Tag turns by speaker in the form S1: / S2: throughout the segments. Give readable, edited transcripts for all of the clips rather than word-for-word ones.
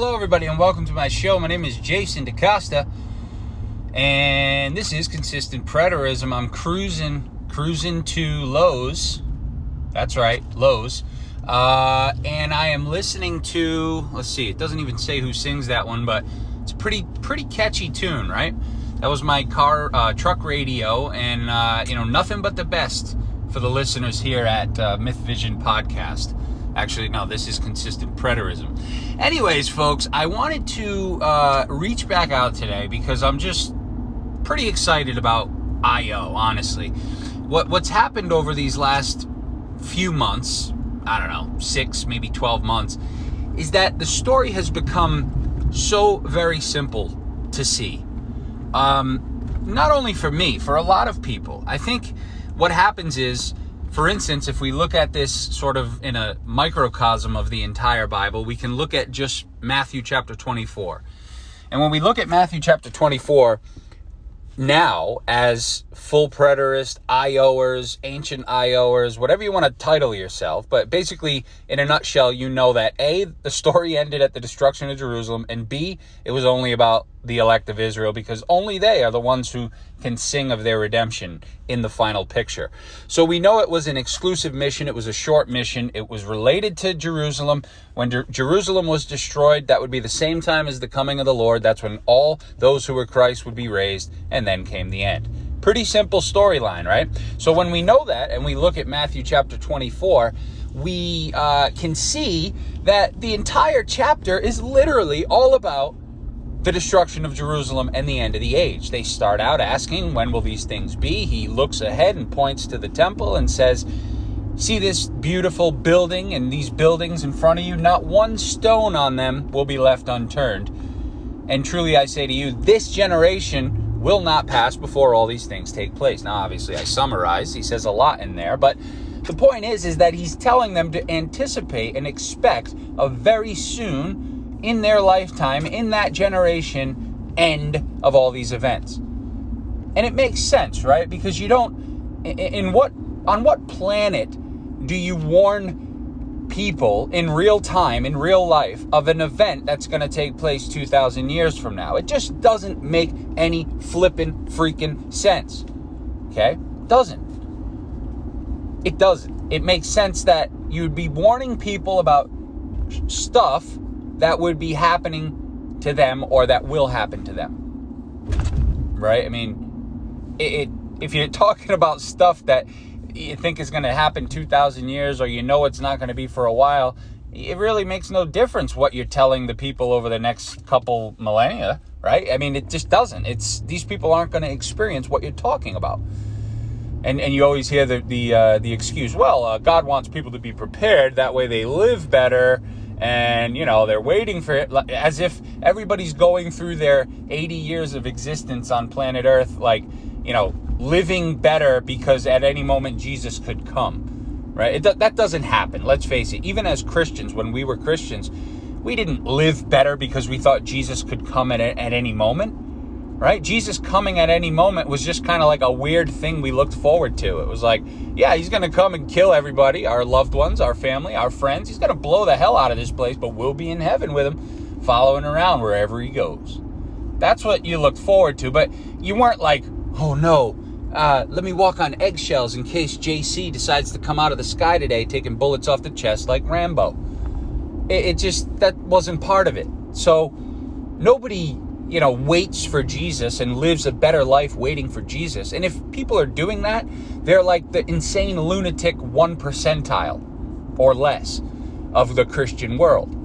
S1: Hello everybody and welcome to my show. My name is Jason DaCosta and this is Consistent Preterism. I'm cruising to Lowe's. That's right, Lowe's. And I am listening to, let's see, it doesn't even say who sings that one, but it's a pretty catchy tune, right? That was my truck radio, and nothing but the best for the listeners here at Myth Vision Podcast. Actually, no, this is Consistent Preterism. Anyways, folks, I wanted to reach back out today because I'm just pretty excited about I.O., honestly. What's happened over these last few months, I don't know, 6, maybe 12 months, is that the story has become so very simple to see. Not only for me, for a lot of people. I think what happens is, for instance, if we look at this sort of in a microcosm of the entire Bible, we can look at just Matthew chapter 24. And when we look at Matthew chapter 24, now as full preterist, IOers, ancient IOers, whatever you want to title yourself, but basically, in a nutshell, you know that A, the story ended at the destruction of Jerusalem, and B, it was only about the elect of Israel, because only they are the ones who can sing of their redemption in the final picture. So we know it was an exclusive mission. It was a short mission. It was related to Jerusalem. When Jerusalem was destroyed, that would be the same time as the coming of the Lord. That's when all those who were Christ would be raised, and then came the end. Pretty simple storyline, right? So when we know that, and we look at Matthew chapter 24, we can see that the entire chapter is literally all about the destruction of Jerusalem and the end of the age. They start out asking, when will these things be? He looks ahead and points to the temple and says, see this beautiful building and these buildings in front of you? Not one stone on them will be left unturned. And truly I say to you, this generation will not pass before all these things take place. Now, obviously, I summarize. He says a lot in there, but the point is that he's telling them to anticipate and expect a very soon, in their lifetime, in that generation, end of all these events. And it makes sense, right? Because you don't, on what planet do you warn people in real time, in real life, of an event that's going to take place 2,000 years from now? It just doesn't make any flippin' freaking sense. Okay? It doesn't. It makes sense that you'd be warning people about stuff that would be happening to them or that will happen to them. Right? I mean, if you're talking about stuff that you think is going to happen 2,000 years, or you know it's not going to be for a while, it really makes no difference what you're telling the people over the next couple millennia, right? I mean, it just doesn't. These people aren't going to experience what you're talking about. And you always hear the excuse, well, God wants people to be prepared, that way they live better, and, they're waiting for it, as if everybody's going through their 80 years of existence on planet Earth, living better because at any moment Jesus could come, right? That doesn't happen. Let's face it. Even as Christians, when we were Christians, we didn't live better because we thought Jesus could come at any moment, right? Jesus coming at any moment was just kind of like a weird thing we looked forward to. It was like, yeah, he's going to come and kill everybody, our loved ones, our family, our friends. He's going to blow the hell out of this place, but we'll be in heaven with him, following around wherever he goes. That's what you looked forward to, but you weren't like, oh no, let me walk on eggshells in case JC decides to come out of the sky today taking bullets off the chest like Rambo. That wasn't part of it. So nobody, waits for Jesus and lives a better life waiting for Jesus. And if people are doing that, they're like the insane lunatic 1 percentile or less of the Christian world.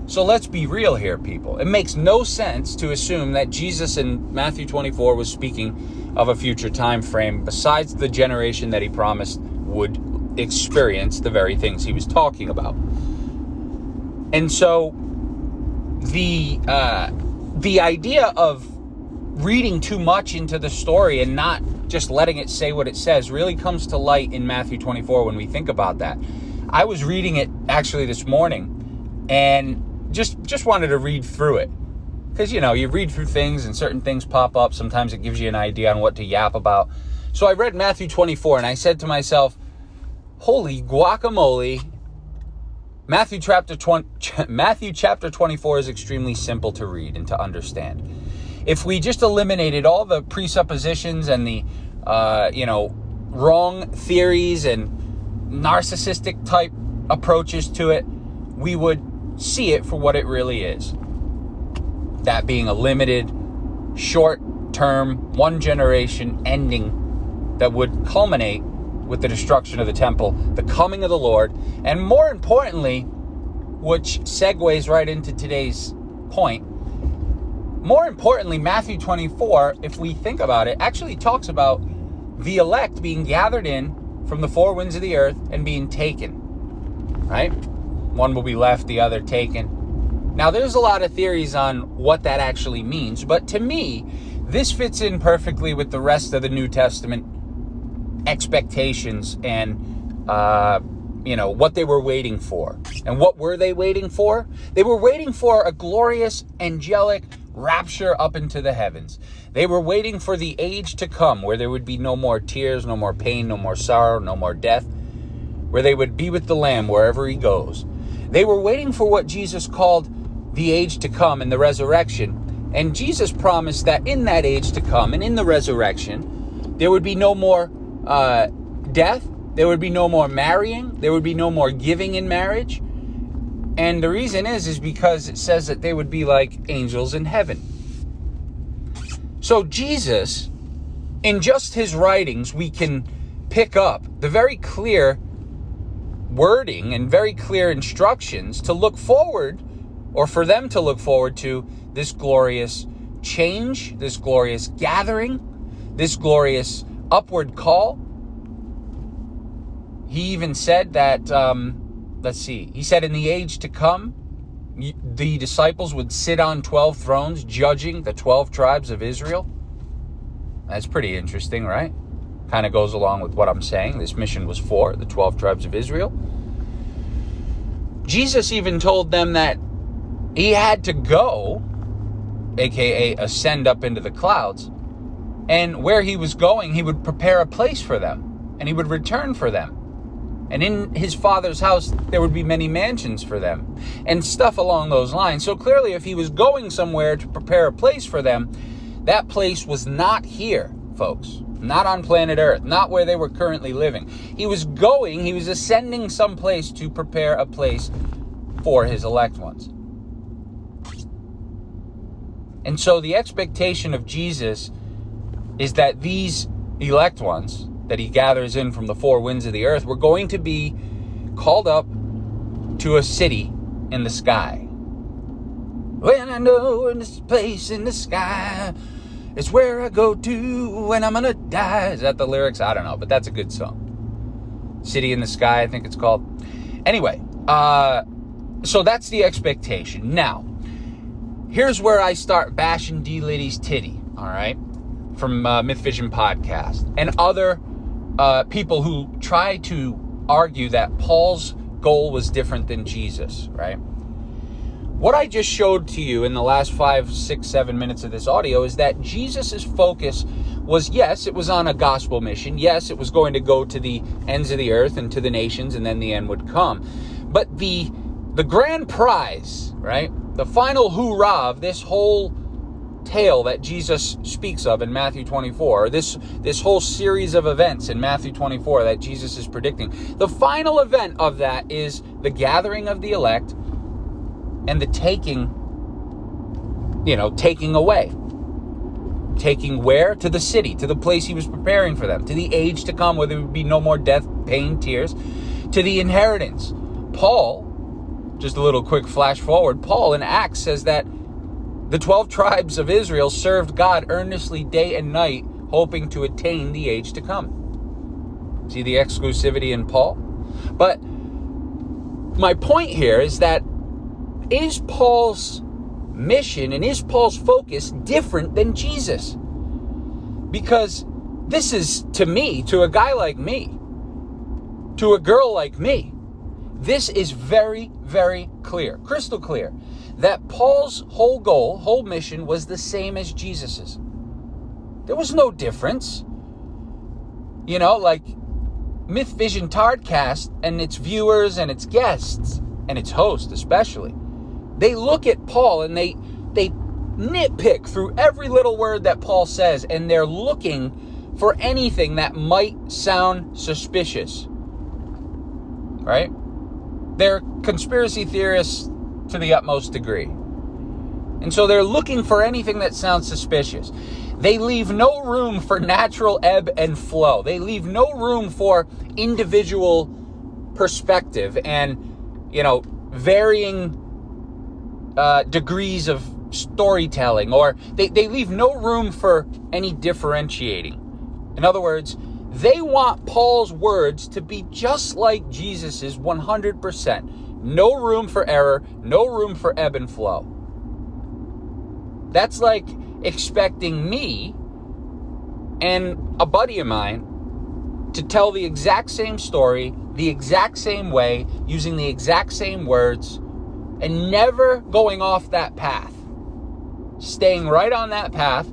S1: So let's be real here, people. It makes no sense to assume that Jesus in Matthew 24 was speaking of a future time frame besides the generation that he promised would experience the very things he was talking about. And so the idea of reading too much into the story and not just letting it say what it says really comes to light in Matthew 24 when we think about that. I was reading it actually this morning and just wanted to read through it. Because, you read through things and certain things pop up. Sometimes it gives you an idea on what to yap about. So I read Matthew 24 and I said to myself, holy guacamole, Matthew chapter 24 is extremely simple to read and to understand. If we just eliminated all the presuppositions and the, wrong theories and narcissistic type approaches to it, we would see it for what it really is. That being a limited, short-term, one-generation ending that would culminate with the destruction of the temple, the coming of the Lord, and more importantly, which segues right into today's point, more importantly, Matthew 24, if we think about it, actually talks about the elect being gathered in from the four winds of the earth and being taken, right? One will be left, the other taken. Now, there's a lot of theories on what that actually means, but to me, this fits in perfectly with the rest of the New Testament expectations and, what they were waiting for. And what were they waiting for? They were waiting for a glorious, angelic rapture up into the heavens. They were waiting for the age to come where there would be no more tears, no more pain, no more sorrow, no more death, where they would be with the Lamb wherever he goes. They were waiting for what Jesus called the age to come and the resurrection. And Jesus promised that in that age to come and in the resurrection, there would be no more death. There would be no more marrying. There would be no more giving in marriage. And the reason is because it says that they would be like angels in heaven. So Jesus, in just his writings, we can pick up the very clear wording and very clear instructions to look forward, or for them to look forward to, this glorious change, this glorious gathering, this glorious upward call. He even said that, he said in the age to come, the disciples would sit on 12 thrones judging the 12 tribes of Israel. That's pretty interesting, right? Kind of goes along with what I'm saying. This mission was for the 12 tribes of Israel. Jesus even told them that he had to go, aka ascend up into the clouds, and where he was going, he would prepare a place for them, and he would return for them. And in his Father's house, there would be many mansions for them, and stuff along those lines. So clearly, if he was going somewhere to prepare a place for them, that place was not here, folks. Not on planet Earth, not where they were currently living. He was ascending someplace to prepare a place for his elect ones. And so the expectation of Jesus is that these elect ones that he gathers in from the four winds of the earth were going to be called up to a city in the sky. When I know in this place in the sky, it's where I go to when I'm gonna die. Is that the lyrics? I don't know, but that's a good song. City in the Sky, I think it's called. Anyway, so that's the expectation. Now, here's where I start bashing D. Liddy's titty, all right, from Myth Vision Podcast, and other people who try to argue that Paul's goal was different than Jesus, right? What I just showed to you in the last 5, 6, 7 minutes of this audio is that Jesus's focus was, yes, it was on a gospel mission. Yes, it was going to go to the ends of the earth and to the nations, and then the end would come. But the grand prize, right, the final hoorah of this whole tale that Jesus speaks of in Matthew 24, or this whole series of events in Matthew 24 that Jesus is predicting, the final event of that is the gathering of the elect and the taking away. Taking where? To the city, to the place he was preparing for them, to the age to come where there would be no more death, pain, tears, to the inheritance. Paul, just a little quick flash forward, Paul in Acts says that the 12 tribes of Israel served God earnestly day and night, hoping to attain the age to come. See the exclusivity in Paul? But my point here is that is Paul's mission and is Paul's focus different than Jesus? Because this is, to me, to a guy like me, to a girl like me, this is very, very clear, crystal clear, that Paul's whole goal, whole mission was the same as Jesus's. There was no difference. Like Myth Vision Tardcast and its viewers and its guests and its host especially, they look at Paul and they nitpick through every little word that Paul says, and they're looking for anything that might sound suspicious, right? They're conspiracy theorists to the utmost degree. And so they're looking for anything that sounds suspicious. They leave no room for natural ebb and flow. They leave no room for individual perspective and, varying degrees of storytelling, or they leave no room for any differentiating. In other words, they want Paul's words to be just like Jesus's 100%. No room for error, no room for ebb and flow. That's like expecting me and a buddy of mine to tell the exact same story, the exact same way, using the exact same words, and never going off that path. Staying right on that path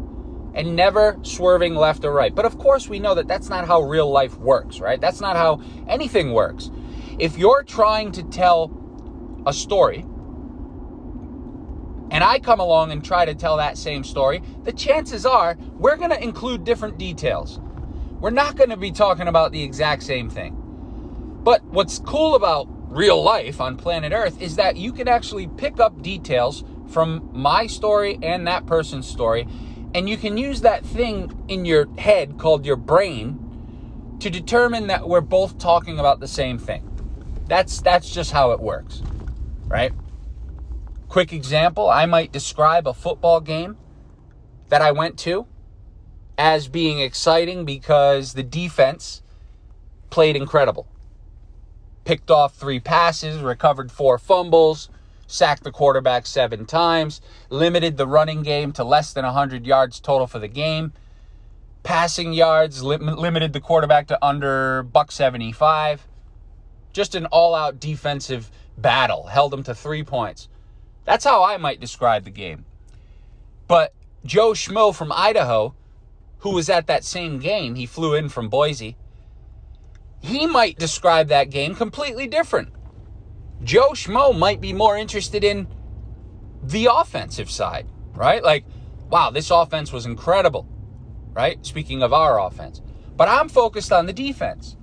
S1: and never swerving left or right. But of course we know that that's not how real life works, right? That's not how anything works. If you're trying to tell a story and I come along and try to tell that same story, the chances are we're going to include different details. We're not going to be talking about the exact same thing. But what's cool about real life on planet Earth is that you can actually pick up details from my story and that person's story, and you can use that thing in your head called your brain to determine that we're both talking about the same thing. That's just how it works, right? Quick example, I might describe a football game that I went to as being exciting because the defense played incredible. Picked off 3 passes, recovered 4 fumbles, sacked the quarterback 7 times, limited the running game to less than 100 yards total for the game. Passing yards, limited the quarterback to under $175. Just an all-out defensive battle, held him to 3 points. That's how I might describe the game. But Joe Schmo from Idaho, who was at that same game, he flew in from Boise, he might describe that game completely different. Joe Schmo might be more interested in the offensive side, right? Like, wow, this offense was incredible, right? Speaking of our offense. But I'm focused on the defense.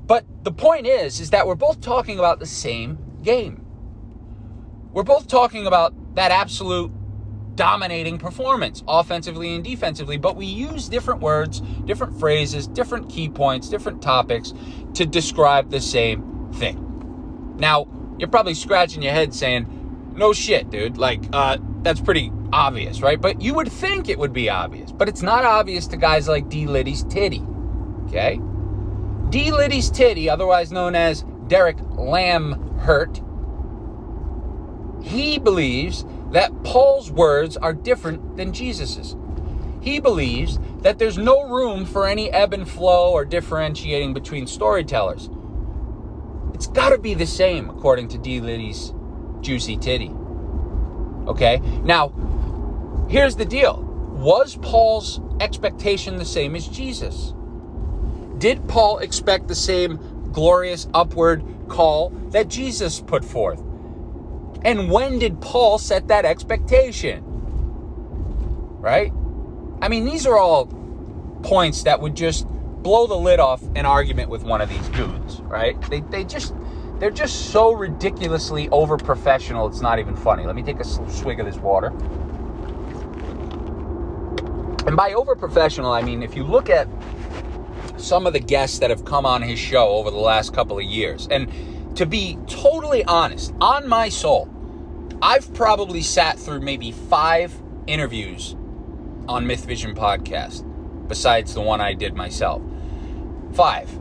S1: But the point is that we're both talking about the same game. We're both talking about that absolute dominating performance, offensively and defensively, but we use different words, different phrases, different key points, different topics to describe the same thing. Now, you're probably scratching your head saying, no shit, dude, like, that's pretty obvious, right? But you would think it would be obvious, but it's not obvious to guys like D. Liddy's Titty, okay? D. Liddy's Titty, otherwise known as Derek Lamhurt, he believes that Paul's words are different than Jesus's. He believes that there's no room for any ebb and flow or differentiating between storytellers. It's got to be the same, according to D. Liddy's Juicy Titty. Okay? Now, here's the deal. Was Paul's expectation the same as Jesus? Did Paul expect the same glorious upward call that Jesus put forth? And when did Paul set that expectation? Right? I mean, these are all points that would just blow the lid off an argument with one of these dudes, right? They're just so ridiculously over-professional, it's not even funny. Let me take a swig of this water. And by over-professional, I mean, if you look at some of the guests that have come on his show over the last couple of years, and to be totally honest, on my soul, I've probably sat through maybe 5 interviews on Myth Vision Podcast, besides the one I did myself. 5.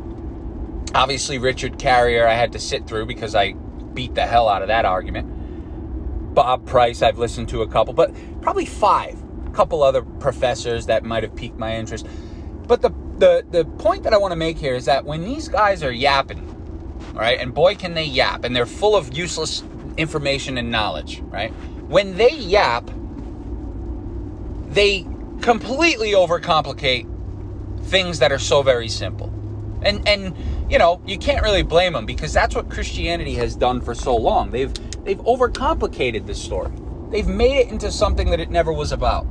S1: Obviously, Richard Carrier I had to sit through because I beat the hell out of that argument. Bob Price, I've listened to a couple, but probably 5. A couple other professors that might have piqued my interest. But the point that I want to make here is that when these guys are yapping, right, and boy can they yap, and they're full of useless information and knowledge, right? When they yap, they completely overcomplicate things that are so very simple. And you can't really blame them, because that's what Christianity has done for so long. They've overcomplicated this story. They've made it into something that it never was about.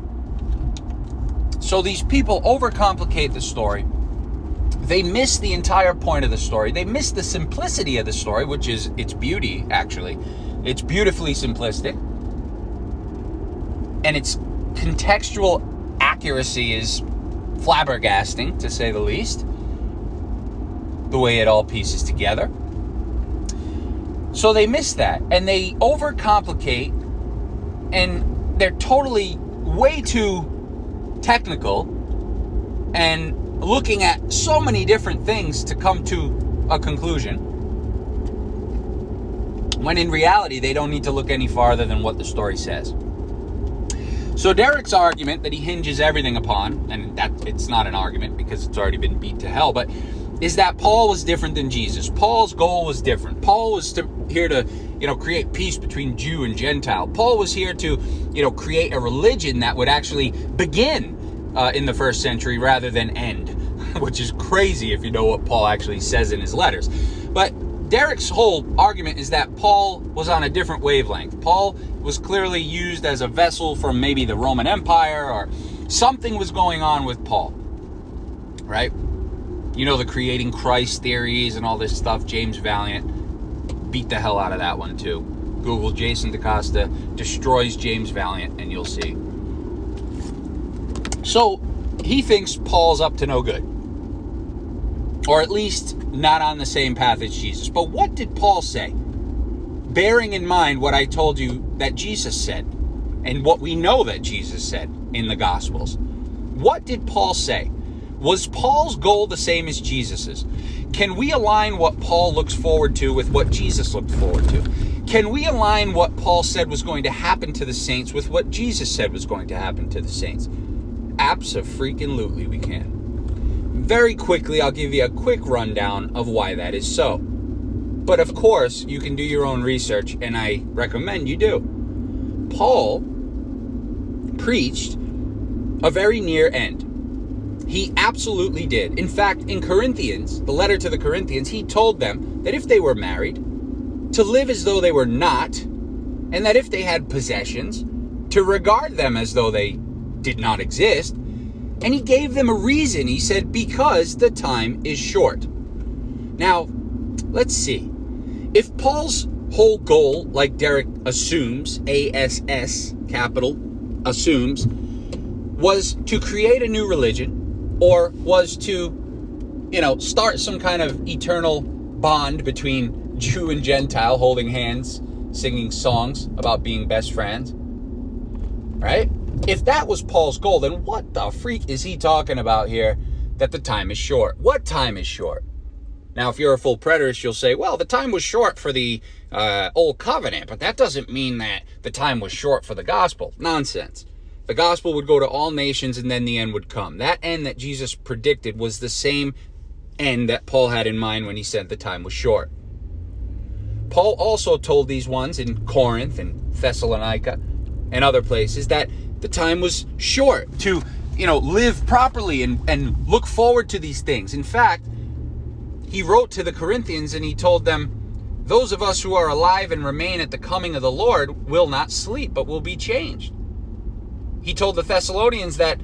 S1: So these people overcomplicate the story. They miss the entire point of the story. They miss the simplicity of the story, which is its beauty, actually. It's beautifully simplistic. And its contextual accuracy is flabbergasting, to say the least. The way it all pieces together. So they miss that. And they overcomplicate. And they're totally way too technical and looking at so many different things to come to a conclusion, when in reality they don't need to look any farther than what the story says. So Derek's argument that he hinges everything upon, and that it's not an argument because it's already been beat to hell, but is that Paul was different than Jesus. Paul's goal was different. Paul was here to, create peace between Jew and Gentile. Paul was here to, create a religion that would actually begin in the first century rather than end, which is crazy if you know what Paul actually says in his letters. But Derek's whole argument is that Paul was on a different wavelength. Paul was clearly used as a vessel from maybe the Roman Empire, or something was going on with Paul, right? The creating Christ theories and all this stuff. James Valiant beat the hell out of that one too. Google Jason DaCosta destroys James Valiant and you'll see. So he thinks Paul's up to no good, or at least not on the same path as Jesus. But what did Paul say? Bearing in mind what I told you that Jesus said, and what we know that Jesus said in the Gospels. What did Paul say? Was Paul's goal the same as Jesus's? Can we align what Paul looks forward to with what Jesus looked forward to? Can we align what Paul said was going to happen to the saints with what Jesus said was going to happen to the saints? Abso-freaking-lutely we can. Very quickly, I'll give you a quick rundown of why that is so. But of course, you can do your own research, and I recommend you do. Paul preached a very near end. He absolutely did. In fact, in Corinthians, the letter to the Corinthians, he told them that if they were married, to live as though they were not, and that if they had possessions, to regard them as though they did not exist. And he gave them a reason. He said, because the time is short. Now, let's see. If Paul's whole goal, like Derek assumes, ASS, capital, assumes, was to create a new religion, or was to, start some kind of eternal bond between Jew and Gentile, holding hands, singing songs about being best friends, right? If that was Paul's goal, then what the freak is he talking about here that the time is short? What time is short? Now, if you're a full preterist, you'll say, well, the time was short for the Old Covenant, but that doesn't mean that the time was short for the gospel. Nonsense. The gospel would go to all nations, and then the end would come. That end that Jesus predicted was the same end that Paul had in mind when he said the time was short. Paul also told these ones in Corinth and Thessalonica and other places that the time was short to, live properly and look forward to these things. In fact, he wrote to the Corinthians and he told them, those of us who are alive and remain at the coming of the Lord will not sleep, but will be changed. He told the Thessalonians that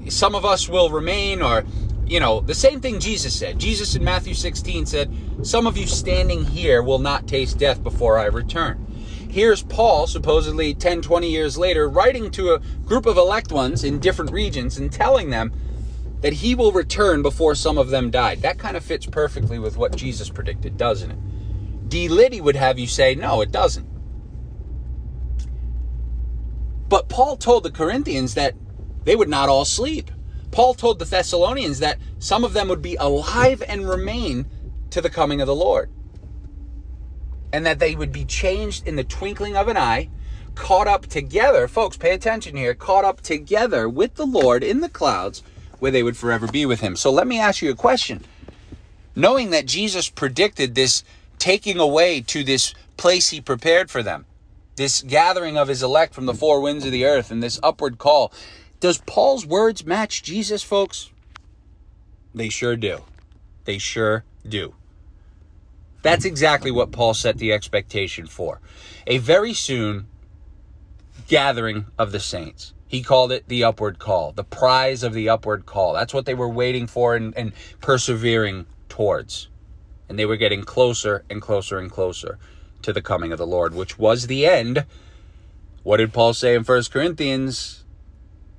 S1: some of us will remain, or, the same thing Jesus said. Jesus in Matthew 16 said, some of you standing here will not taste death before I return. Here's Paul, supposedly 10, 20 years later, writing to a group of elect ones in different regions and telling them that he will return before some of them died. That kind of fits perfectly with what Jesus predicted, doesn't it? D. Liddy would have you say, no, it doesn't. But Paul told the Corinthians that they would not all sleep. Paul told the Thessalonians that some of them would be alive and remain to the coming of the Lord. And that they would be changed in the twinkling of an eye, caught up together, folks, pay attention here, caught up together with the Lord in the clouds, where they would forever be with him. So let me ask you a question. Knowing that Jesus predicted this taking away to this place he prepared for them, this gathering of his elect from the four winds of the earth, and this upward call, does Paul's words match Jesus, folks? They sure do. They sure do. That's exactly what Paul set the expectation for. A very soon gathering of the saints. He called it the upward call, the prize of the upward call. That's what they were waiting for and persevering towards. And they were getting closer and closer and closer to the coming of the Lord, which was the end. What did Paul say in 1 Corinthians?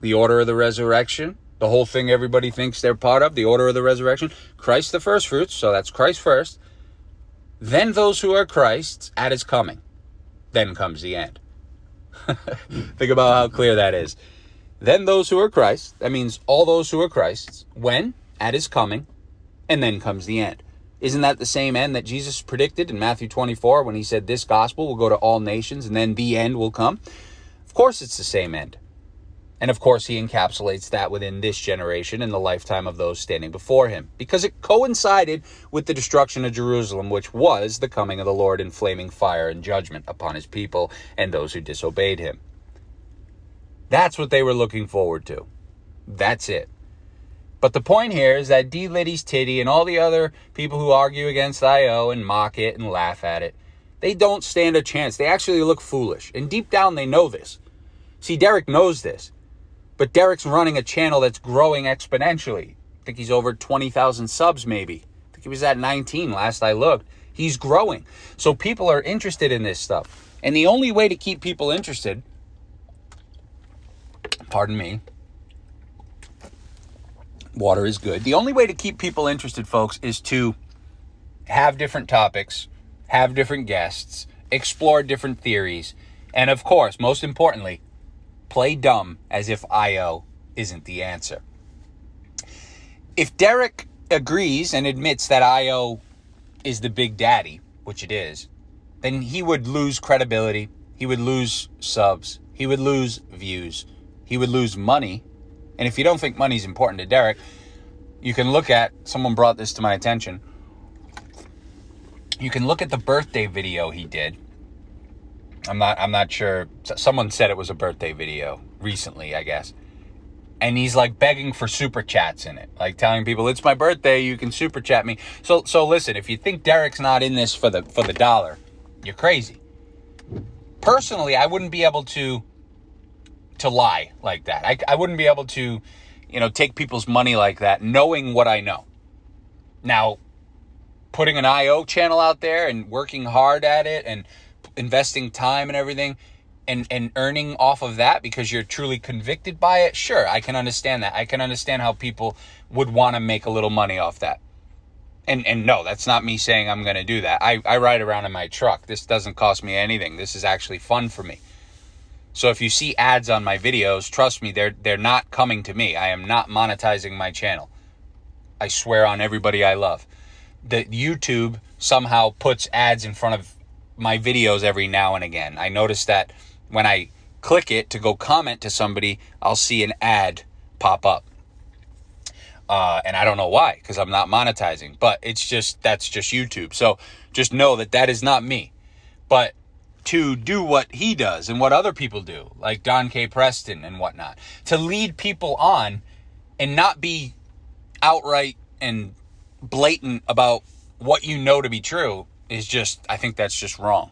S1: The order of the resurrection, the whole thing everybody thinks they're part of, the order of the resurrection. Christ the first fruits, so that's Christ first. Then those who are Christ's at his coming. Then comes the end. Think about how clear that is. Then those who are Christ, that means all those who are Christ's, when? At his coming, and then comes the end. Isn't that the same end that Jesus predicted in Matthew 24 when he said this gospel will go to all nations and then the end will come? Of course it's the same end. And of course he encapsulates that within this generation and the lifetime of those standing before him, because it coincided with the destruction of Jerusalem, which was the coming of the Lord in flaming fire and judgment upon his people and those who disobeyed him. That's what they were looking forward to. That's it. But the point here is that D. Liddy's Titty and all the other people who argue against I.O. and mock it and laugh at it, they don't stand a chance. They actually look foolish. And deep down they know this. See, Derek knows this. But Derek's running a channel that's growing exponentially. I think he's over 20,000 subs maybe. I think he was at 19 last I looked. He's growing. So people are interested in this stuff. And the only way to keep people interested, pardon me, water is good. The only way to keep people interested, folks, is to have different topics, have different guests, explore different theories, and of course, most importantly, play dumb as if I.O. isn't the answer. If Derek agrees and admits that I.O. is the big daddy, which it is, then he would lose credibility, he would lose subs, he would lose views, he would lose money. And if you don't think money's important to Derek, you can look at, someone brought this to my attention, you can look at the birthday video he did. I'm not sure. Someone said it was a birthday video recently, I guess. And he's like begging for super chats in it, like telling people it's my birthday, you can super chat me. So listen, if you think Derek's not in this for the dollar, you're crazy. Personally, I wouldn't be able to lie like that. I wouldn't be able to, take people's money like that, knowing what I know. Now, putting an I.O. channel out there and working hard at it and investing time and everything and earning off of that because you're truly convicted by it, sure, I can understand that. I can understand how people would want to make a little money off that. And no, that's not me saying I'm going to do that. I ride around in my truck. This doesn't cost me anything. This is actually fun for me. So if you see ads on my videos, trust me, they're not coming to me. I am not monetizing my channel. I swear on everybody I love. The YouTube somehow puts ads in front of my videos every now and again. I notice that when I click it to go comment to somebody, I'll see an ad pop up. And I don't know why, because I'm not monetizing. But that's just YouTube. So just know that is not me. But to do what he does and what other people do, like Don K. Preston and whatnot, to lead people on and not be outright and blatant about what you know to be true is I think that's just wrong.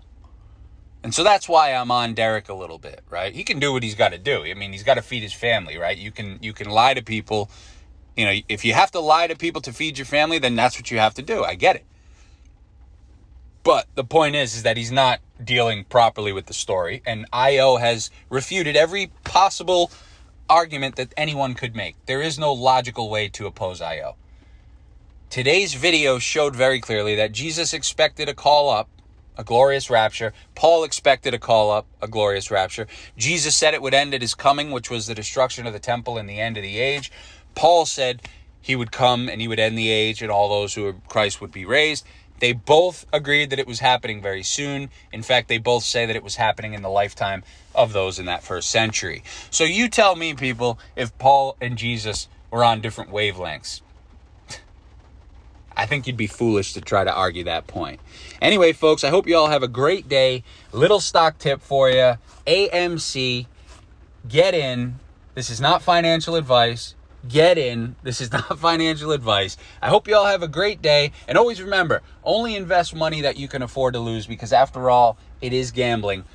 S1: And so that's why I'm on Derek a little bit, right? He can do what he's got to do. I mean, he's got to feed his family, right? You can lie to people. If you have to lie to people to feed your family, then that's what you have to do. I get it. But the point is that he's not dealing properly with the story. And I.O. has refuted every possible argument that anyone could make. There is no logical way to oppose I.O. Today's video showed very clearly that Jesus expected a call up, a glorious rapture. Paul expected a call up, a glorious rapture. Jesus said it would end at his coming, which was the destruction of the temple and the end of the age. Paul said he would come and he would end the age and all those who are Christ would be raised. They both agreed that it was happening very soon. In fact, they both say that it was happening in the lifetime of those in that first century. So you tell me, people, if Paul and Jesus were on different wavelengths. I think you'd be foolish to try to argue that point. Anyway, folks, I hope you all have a great day. Little stock tip for you. AMC, get in. This is not financial advice. get in. This is not financial advice. I hope you all have a great day. And always remember, only invest money that you can afford to lose, because after all, it is gambling.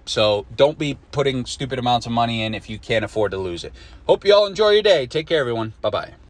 S1: So don't be putting stupid amounts of money in if you can't afford to lose it. Hope you all enjoy your day. Take care, everyone. Bye-bye.